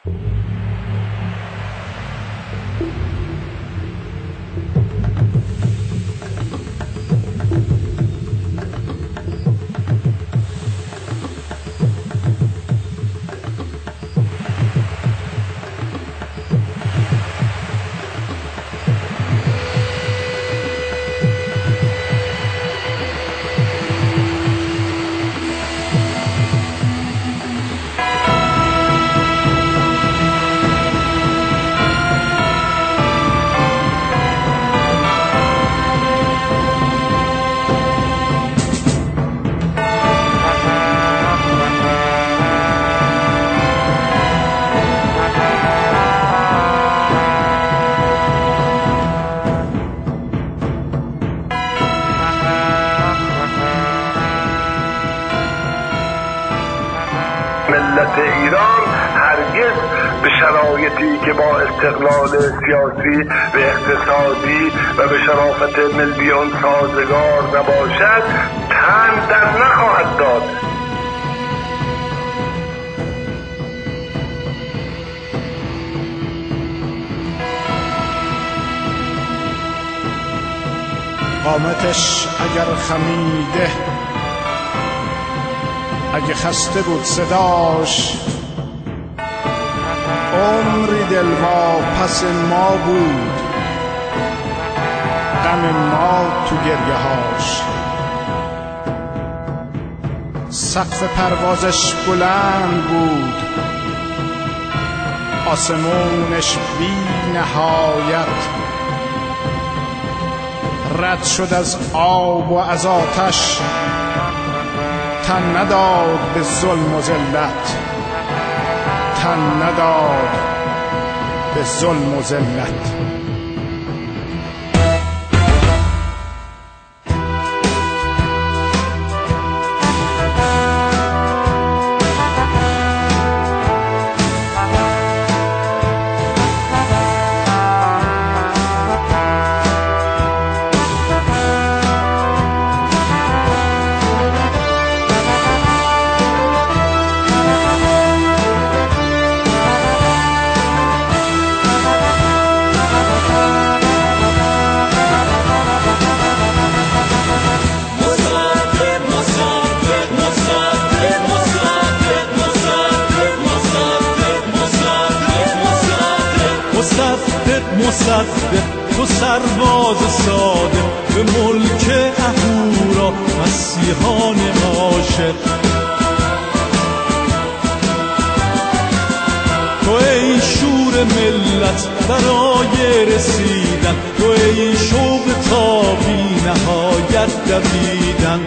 ملت ایران هرگز به شرایطی که با استقلال سیاسی و اقتصادی و به شرافت ملیون سازگار نباشد تن در نخواهد داد. قامتش اگر خمیده، اگه خسته بود صداش، عمری دلواپس ما بود، غم ما تو گریه‌هاش. سقف پروازش بلند بود، آسمونش بی نهایت، رد شد از آب و از آتش، تن نداد به ظلم و ذلت، تن نداد به ظلم و ذلت. مصدق تو سرباز ساده به ملک اهورا مسیحان عاشق، تو ای شور ملت برای رسیدن، تو ای شوق تا بی نهایت دویدن.